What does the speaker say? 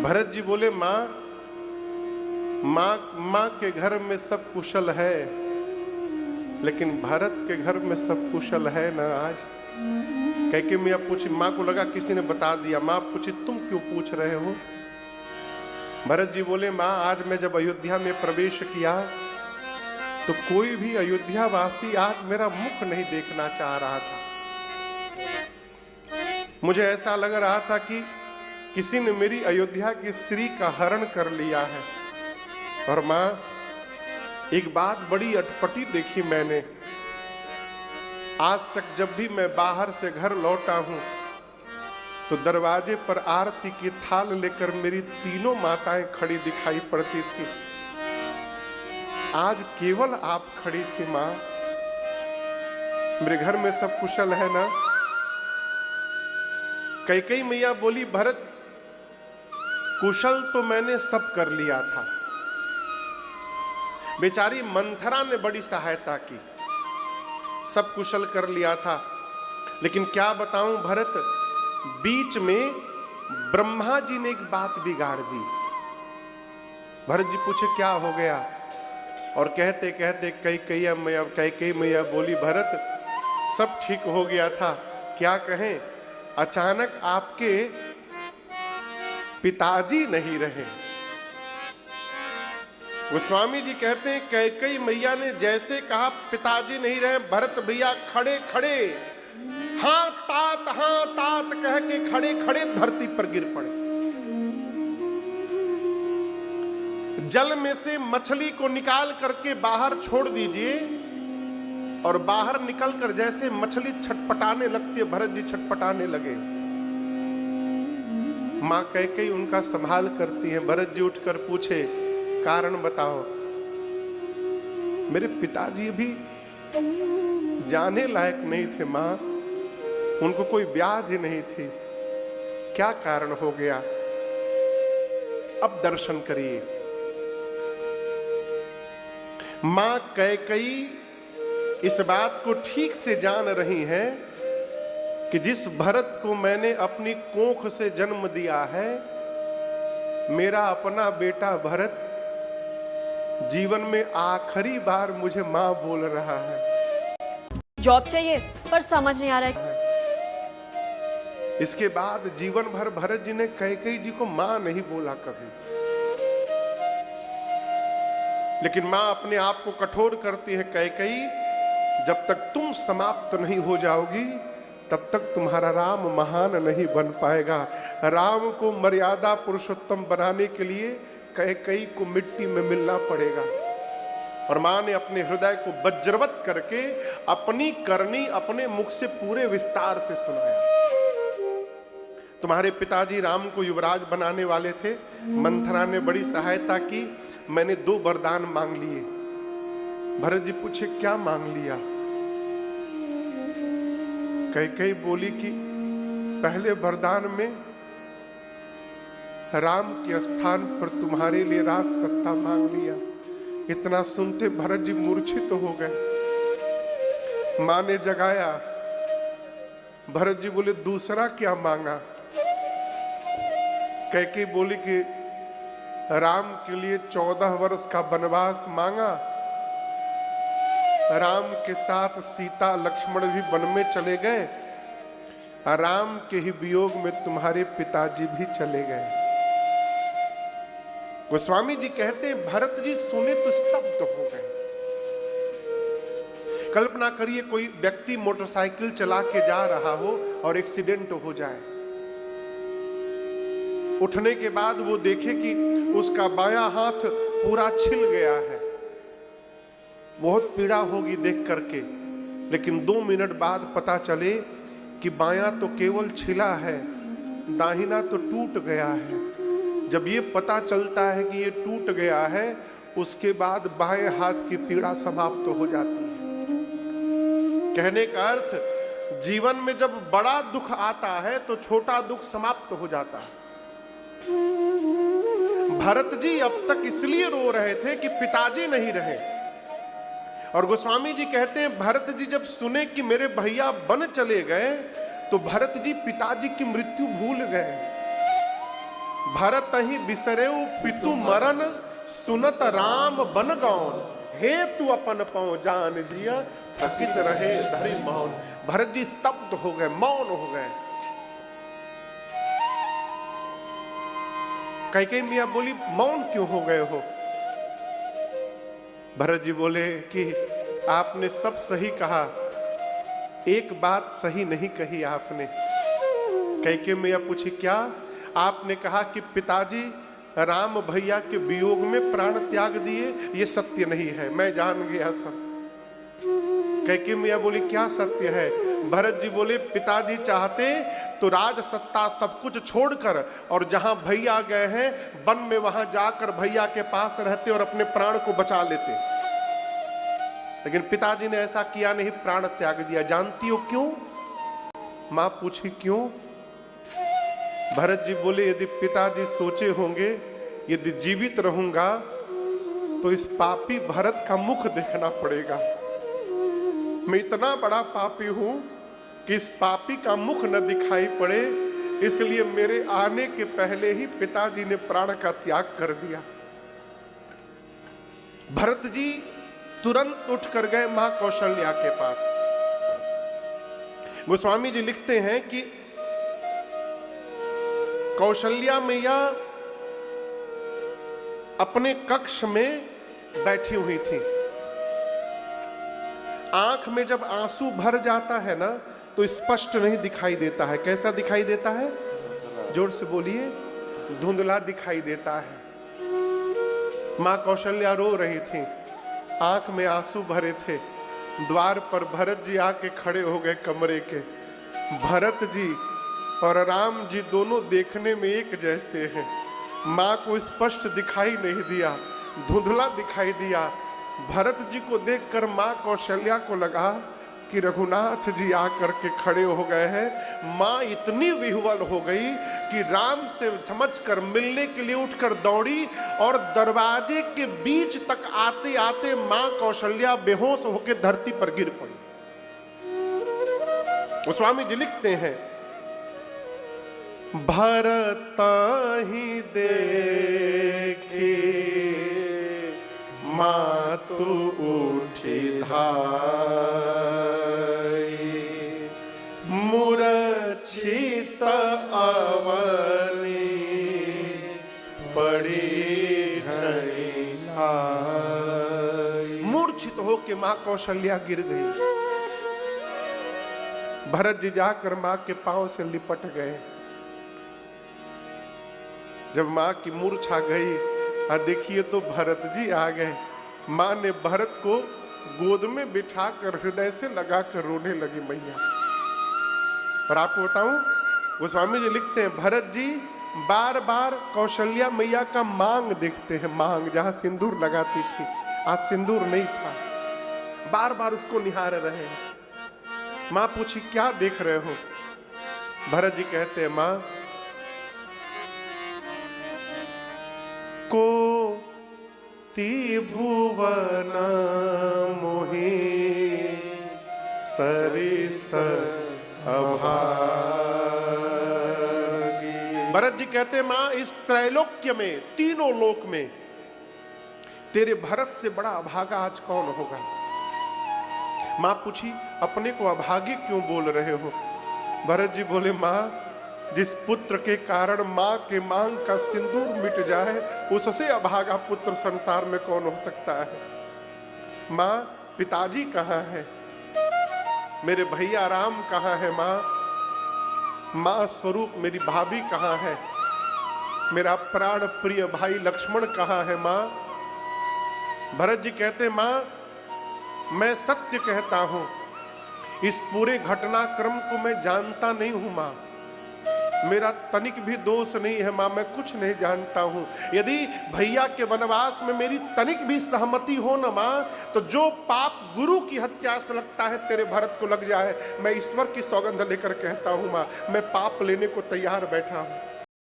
भरत जी बोले माँ के घर में सब कुशल है, लेकिन भरत के घर में सब कुशल है ना आज। कैकेयी मैया पूछी, माँ को लगा किसी ने बता दिया। माँ पूछी, तुम क्यों पूछ रहे हो? भरत जी बोले, माँ आज मैं जब अयोध्या में प्रवेश किया तो कोई भी अयोध्या वासी आज मेरा मुख नहीं देखना चाह रहा था। मुझे ऐसा लग रहा था कि किसी ने मेरी अयोध्या की श्री का हरण कर लिया है। और माँ, एक बात बड़ी अटपटी देखी मैंने। आज तक जब भी मैं बाहर से घर लौटा हूं तो दरवाजे पर आरती की थाल लेकर मेरी तीनों माताएं खड़ी दिखाई पड़ती थी। आज केवल आप खड़ी थी। माँ, मेरे घर में सब कुशल है ना? कैकेयी मैया बोली, भरत कुशल तो मैंने सब कर लिया था। बेचारी मंथरा ने बड़ी सहायता की, सब कुशल कर लिया था। लेकिन क्या बताऊं भरत, बीच में ब्रह्मा जी ने एक बात बिगाड़ दी। भरत जी पूछे, क्या हो गया? और कहते कहते कैकेयी मैया बोली, भरत सब ठीक हो गया था। क्या कहें, अचानक आपके पिताजी नहीं रहे। गोस्वामी जी कहते हैं, कैकेयी मैया ने जैसे कहा पिताजी नहीं रहे, भरत भैया खड़े खड़े हाँ तात कह के खड़े खड़े धरती पर गिर पड़े। जल में से मछली को निकाल करके बाहर छोड़ दीजिए, और बाहर निकलकर जैसे मछली छटपटाने लगती है, भरत जी छटपटाने लगे। मां कैकेयी उनका संभाल करती है। भरत जी उठकर पूछे, कारण बताओ। मेरे पिताजी भी जाने लायक नहीं थे मां, उनको कोई व्याधि नहीं थी। क्या कारण हो गया? अब दर्शन करिए। मां कैकेयी इस बात को ठीक से जान रही है कि जिस भरत को मैंने अपनी कोख से जन्म दिया है, मेरा अपना बेटा भरत जीवन में आखिरी बार मुझे मां बोल रहा है। जॉब चाहिए पर समझ नहीं आ रहा है। इसके बाद जीवन भर भरत जी ने कैकेयी जी को मां नहीं बोला कभी। लेकिन मां अपने आप को कठोर करती है, कैकेयी जब तक तुम समाप्त नहीं हो जाओगी तब तक तुम्हारा राम महान नहीं बन पाएगा। राम को मर्यादा पुरुषोत्तम बनाने के लिए कैकेयी को मिट्टी में मिलना पड़ेगा। और मां ने अपने हृदय को वज्रवत करके अपनी करनी अपने मुख से पूरे विस्तार से सुनाया। तुम्हारे पिताजी राम को युवराज बनाने वाले थे, मंथरा ने बड़ी सहायता की, मैंने 2 वरदान मांग लिए। भरत जी पूछे, क्या मांग लिया? कैकेयी बोली कि पहले वरदान में राम के स्थान पर तुम्हारे लिए राज सत्ता मांग लिया। इतना सुनते भरत जी मूर्छित तो हो गए। मां ने जगाया। भरत जी बोले, दूसरा क्या मांगा? कैकेयी बोली कि राम के लिए 14 वर्ष का वनवास मांगा। राम के साथ सीता लक्ष्मण भी वन में चले गए। राम के ही वियोग में तुम्हारे पिताजी भी चले गए। गोस्वामी जी कहते हैं, भरत जी सुने तो स्तब्ध हो गए। कल्पना करिए, कोई व्यक्ति मोटरसाइकिल चला के जा रहा हो और एक्सीडेंट हो जाए। उठने के बाद वो देखे कि उसका बायां हाथ पूरा छिल गया है। बहुत पीड़ा होगी देख करके, लेकिन 2 मिनट बाद पता चले कि बायां तो केवल छिला है, दाहिना तो टूट गया है। जब ये पता चलता है कि ये टूट गया है, उसके बाद बाएं हाथ की पीड़ा समाप्त हो जाती है। कहने का अर्थ, जीवन में जब बड़ा दुख आता है तो छोटा दुख समाप्त हो जाता है। भरत जी अब तक इसलिए रो रहे थे कि पिताजी नहीं रहे। और गोस्वामी जी कहते हैं, भरत जी जब सुने कि मेरे भैया वन चले गए तो भरत जी पिताजी की मृत्यु भूल गए। भरत ही बिसरेउ पितु मरन, सुनत राम बन गौन, हे तू अपन पाँव जान जिया, थकित रहे धरि मौन। भरत जी स्तब्ध हो गए, मौन हो गए। कैकेयी मियां बोली, मौन क्यों हो गए हो? भरत जी बोले कि आपने सब सही कहा, एक बात सही नहीं कही आपने। कैकेयी मियां पूछी, क्या? आपने कहा कि पिताजी राम भैया के वियोग में प्राण त्याग दिए, ये सत्य नहीं है। मैं जान गया सब। कैकेयी मियां बोली, क्या सत्य है? भरत जी बोले, पिताजी चाहते तो राज सत्ता सब कुछ छोड़कर और जहां भैया गए हैं वन में, वहां जाकर भैया के पास रहते और अपने प्राण को बचा लेते, लेकिन पिताजी ने ऐसा किया नहीं, प्राण त्याग दिया। जानती हो क्यों? मां पूछी, क्यों? भरत जी बोले, यदि पिताजी सोचे होंगे यदि जीवित रहूंगा तो इस पापी भरत का मुख देखना पड़ेगा। मैं इतना बड़ा पापी हूं कि इस पापी का मुख न दिखाई पड़े, इसलिए मेरे आने के पहले ही पिताजी ने प्राण का त्याग कर दिया। भरत जी तुरंत उठ कर गए मां कौशल्या के पास। गोस्वामी जी लिखते हैं कि कौशल्या मैया अपने कक्ष में बैठी हुई थी। आंख में जब आंसू भर जाता है ना तो स्पष्ट नहीं दिखाई देता है। कैसा दिखाई देता है? जोर से बोलिए। धुंधला दिखाई देता है। मां कौशल्या रो रही थी, आंख में आंसू भरे थे। द्वार पर भरत जी आके खड़े हो गए कमरे के। भरत जी और राम जी दोनों देखने में एक जैसे हैं। मां को स्पष्ट दिखाई नहीं दिया, धुंधला दिखाई दिया। भरत जी को देखकर मां कौशल्या को लगा कि रघुनाथ जी आकर के खड़े हो गए हैं। मां इतनी विह्वल हो गई कि राम से समझकर मिलने के लिए उठकर दौड़ी और दरवाजे के बीच तक आते आते मां कौशल्या बेहोश होकर धरती पर गिर पड़ी। गोस्वामी जी लिखते हैं, भरत ही देखी मातु उठी धाई, मूर्छित अवनी पड़ी झड़ी आई। मूर्छित होके मां कौशल्या गिर गई। भरत जी जाकर मां के पांव से लिपट गए। जब मां की मूर्छा गई, देखिए तो भरत जी आ गए। मां ने भरत को गोद में बिठाकर हृदय से लगाकर रोने लगी मैया। और आपको बताऊं, गोस्वामी जी लिखते हैं, भरत जी बार बार कौशल्या मैया का मांग देखते हैं। मांग जहां सिंदूर लगाती थी, आज सिंदूर नहीं था। बार बार उसको निहार रहे। मां पूछी, क्या देख रहे हो? भरत जी कहते हैं, मां को त्रिभुवन मोहि सरिस अभागी। भरत जी कहते, मां इस त्रैलोक्य में, तीनों लोक में तेरे भरत से बड़ा अभागा आज कौन होगा? मां पूछी, अपने को अभागी क्यों बोल रहे हो? भरत जी बोले, मां जिस पुत्र के कारण मां के मांग का सिंदूर मिट जाए, उससे अभागा पुत्र संसार में कौन हो सकता है? मां पिताजी कहाँ है? मेरे भैया राम कहाँ है? मां स्वरूप मेरी भाभी कहाँ है? मेरा प्राण प्रिय भाई लक्ष्मण कहाँ है? मां भरत जी कहते, मां मैं सत्य कहता हूं, इस पूरे घटनाक्रम को मैं जानता नहीं हूं। मां मेरा तनिक भी दोष नहीं है। मां मैं कुछ नहीं जानता हूं। यदि भैया के वनवास में मेरी तनिक भी सहमति हो ना मां, तो जो पाप गुरु की हत्या से लगता है तेरे भरत को लग जाए। मैं ईश्वर की सौगंध लेकर कहता हूं मां, मैं पाप लेने को तैयार बैठा हूं।